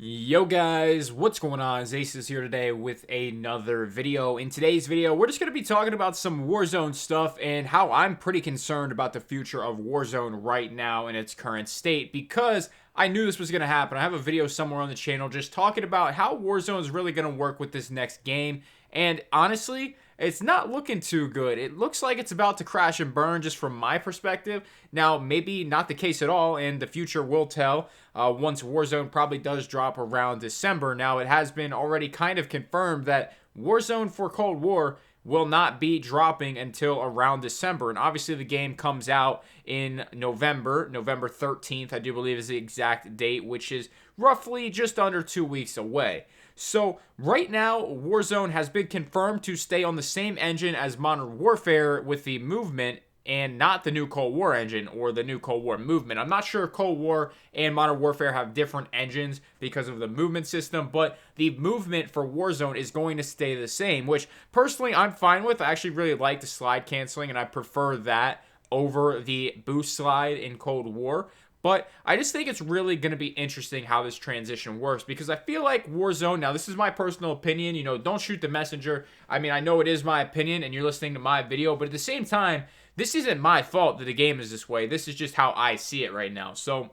Yo guys, what's going on? Acez here today with another video. In today's video, we're just going to be talking about some Warzone stuff and how I'm pretty concerned about the future of Warzone right now in its current state, because I knew this was going to happen. I have a video somewhere on the channel just talking about how Warzone is really going to work with this next game, and honestly, it's not looking too good. It looks like it's about to crash and burn just from my perspective. Now, maybe not the case at all, and the future will tell once Warzone probably does drop around December. Now, it has been already kind of confirmed that Warzone for Cold War will not be dropping until around December. And obviously the game comes out in November 13th, I do believe is the exact date, which is roughly just under 2 weeks away. So right now, Warzone has been confirmed to stay on the same engine as Modern Warfare with the movement and not the new Cold War engine or the new Cold War movement. I'm not sure if Cold War and Modern Warfare have different engines because of the movement system, but the movement for Warzone is going to stay the same, which personally I'm fine with. I actually really like the slide canceling, and I prefer that over the boost slide in Cold War. But I just think it's really going to be interesting how this transition works, because I feel like Warzone, now this is my personal opinion, don't shoot the messenger. I mean, I know it is my opinion and you're listening to my video, but at the same time, this isn't my fault that the game is this way. This is just how I see it right now. So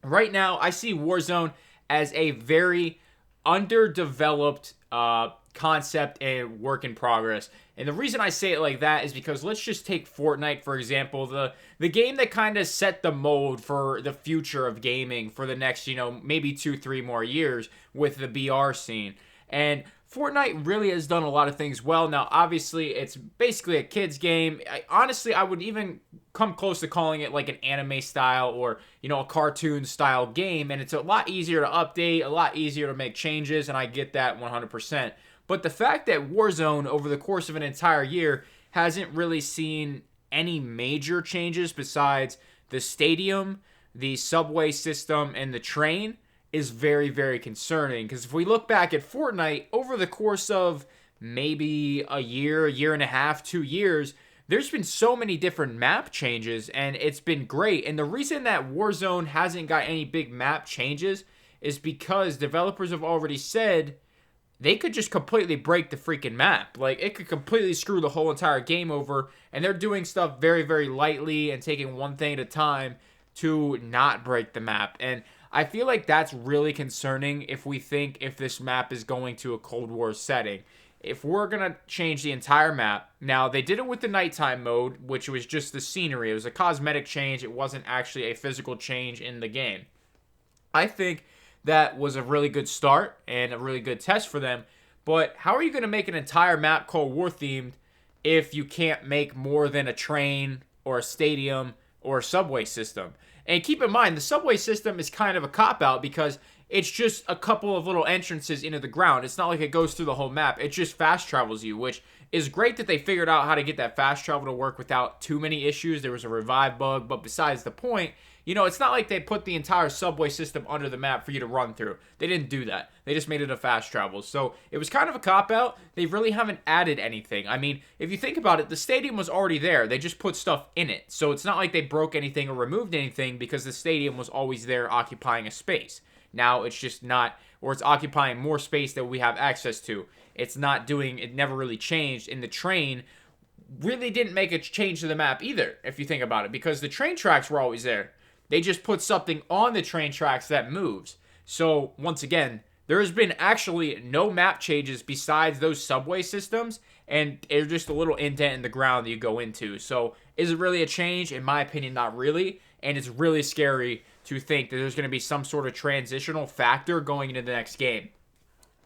right now, I see Warzone as a very underdeveloped concept and work in progress. And the reason I say it like that is because let's just take Fortnite, for example, the game that kind of set the mold for the future of gaming for the next, maybe 2-3 more years with the BR scene. And Fortnite really has done a lot of things well. Now, obviously, it's basically a kid's game. Honestly, I would even come close to calling it like an anime style or, a cartoon style game. And it's a lot easier to update, a lot easier to make changes, and I get that 100%. But the fact that Warzone, over the course of an entire year, hasn't really seen any major changes besides the stadium, the subway system, and the train is very, very concerning. Because if we look back at Fortnite, over the course of maybe a year and a half, 2 years, there's been so many different map changes, and it's been great. And the reason that Warzone hasn't got any big map changes is because developers have already said they could just completely break the freaking map. Like, it could completely screw the whole entire game over, and they're doing stuff very, very lightly and taking one thing at a time to not break the map. And I feel like that's really concerning if we think if this map is going to a Cold War setting. If we're going to change the entire map, now they did it with the nighttime mode, which was just the scenery. It was a cosmetic change. It wasn't actually a physical change in the game. I think that was a really good start and a really good test for them. But how are you going to make an entire map Cold War themed if you can't make more than a train or a stadium or a subway system? And keep in mind, the subway system is kind of a cop-out because it's just a couple of little entrances into the ground. It's not like it goes through the whole map. It just fast travels you, which is great that they figured out how to get that fast travel to work without too many issues. There was a revive bug, but besides the point, it's not like they put the entire subway system under the map for you to run through. They didn't do that. They just made it a fast travel. So it was kind of a cop-out. They really haven't added anything. I mean, if you think about it, the stadium was already there. They just put stuff in it. So it's not like they broke anything or removed anything because the stadium was always there occupying a space. Now it's just not, or it's occupying more space that we have access to. It's not doing, it never really changed. And the train really didn't make a change to the map either, if you think about it, because the train tracks were always there. They just put something on the train tracks that moves. So, once again, there has been actually no map changes besides those subway systems, and it's just a little indent in the ground that you go into. So, is it really a change? In my opinion, not really. And it's really scary to think that there's going to be some sort of transitional factor going into the next game.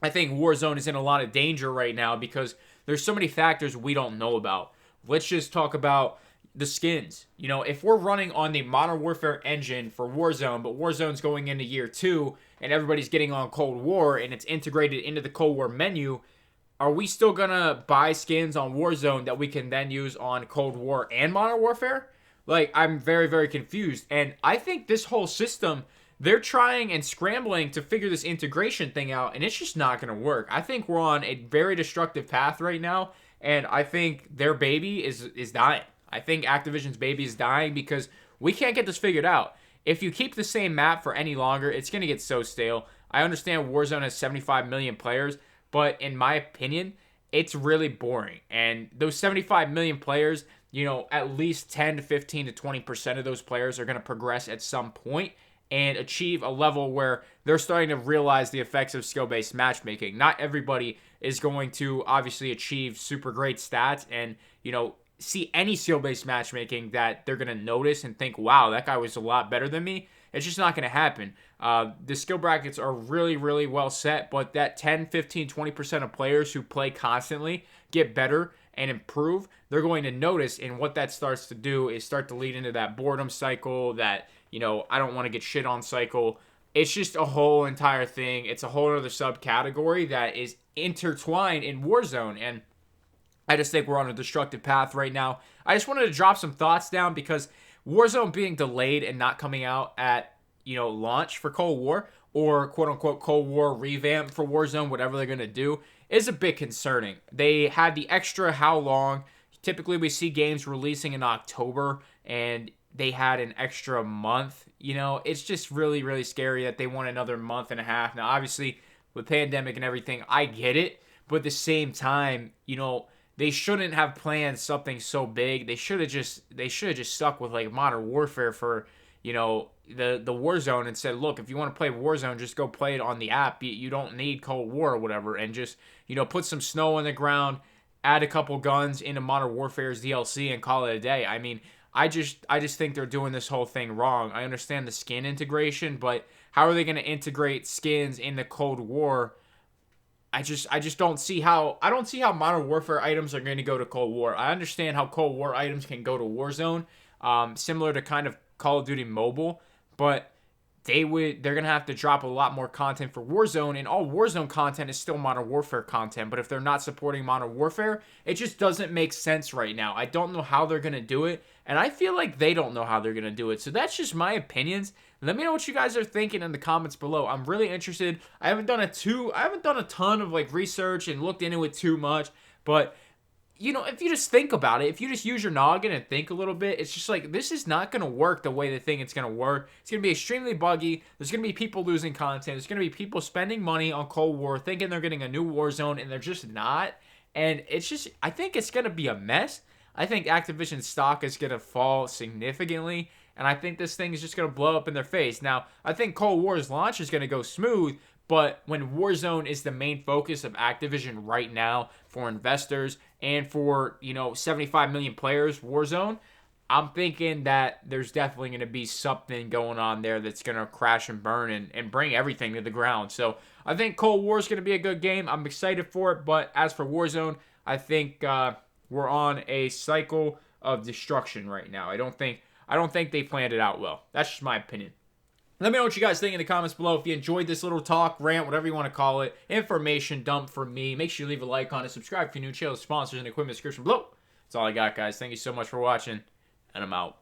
I think Warzone is in a lot of danger right now because there's so many factors we don't know about. Let's just talk about the skins. If we're running on the Modern Warfare engine for Warzone, but Warzone's going into year 2 and everybody's getting on Cold War and it's integrated into the Cold War menu, are we still gonna buy skins on Warzone that we can then use on Cold War and Modern Warfare? Like, I'm very, very confused. And I think this whole system, they're trying and scrambling to figure this integration thing out, and it's just not gonna work. I think we're on a very destructive path right now, and I think their baby is dying. I think Activision's baby is dying because we can't get this figured out. If you keep the same map for any longer, it's going to get so stale. I understand Warzone has 75 million players, but in my opinion, it's really boring. And those 75 million players, at least 10 to 15 to 20% of those players are going to progress at some point and achieve a level where they're starting to realize the effects of skill-based matchmaking. Not everybody is going to obviously achieve super great stats and, see any skill-based matchmaking that they're going to notice and think, wow, that guy was a lot better than me. It's just not going to happen. The skill brackets are really, really well set, but that 10, 15, 20% of players who play constantly get better and improve, they're going to notice, and what that starts to do is start to lead into that boredom cycle, that, I don't want to get shit on cycle. It's just a whole entire thing. It's a whole other subcategory that is intertwined in Warzone, and I just think we're on a destructive path right now. I just wanted to drop some thoughts down because Warzone being delayed and not coming out at, launch for Cold War, or quote-unquote Cold War revamp for Warzone, whatever they're going to do, is a bit concerning. They had the extra how long. Typically, we see games releasing in October, and they had an extra month. It's just really, really scary that they want another month and a half. Now, obviously, with pandemic and everything, I get it. But at the same time, they shouldn't have planned something so big. They should have just stuck with like Modern Warfare for, the Warzone and said, look, if you want to play Warzone, just go play it on the app. You don't need Cold War or whatever, and just, put some snow on the ground, add a couple guns into Modern Warfare's DLC and call it a day. I mean, I just think they're doing this whole thing wrong. I understand the skin integration, but how are they going to integrate skins in the Cold War? I just don't see how Modern Warfare items are going to go to Cold War. I understand how Cold War items can go to Warzone, similar to kind of Call of Duty Mobile, but they're going to have to drop a lot more content for Warzone, and all Warzone content is still Modern Warfare content, but if they're not supporting Modern Warfare, it just doesn't make sense right now. I don't know how they're going to do it, and I feel like they don't know how they're going to do it. So that's just my opinions. Let me know what you guys are thinking in the comments below. I'm really interested. I haven't done a ton of like research and looked into it too much, but if you just think about it, if you just use your noggin and think a little bit, it's just like, this is not going to work the way they think it's going to work. It's going to be extremely buggy. There's going to be people losing content. There's going to be people spending money on Cold War thinking they're getting a new Warzone, and they're just not. And it's just, I think it's going to be a mess. I think Activision stock is going to fall significantly, and I think this thing is just going to blow up in their face. Now, I think Cold War's launch is going to go smooth, but when Warzone is the main focus of Activision right now for investors and for, 75 million players, Warzone, I'm thinking that there's definitely going to be something going on there that's going to crash and burn and bring everything to the ground. So I think Cold War is going to be a good game. I'm excited for it, but as for Warzone, I think we're on a cycle of destruction right now. I don't think they planned it out well. That's just my opinion. Let me know what you guys think in the comments below. If you enjoyed this little talk, rant, whatever you want to call it, information dump from me, make sure you leave a like on it, subscribe if you're new, channel sponsors and equipment description below. That's all I got, guys. Thank you so much for watching, and I'm out.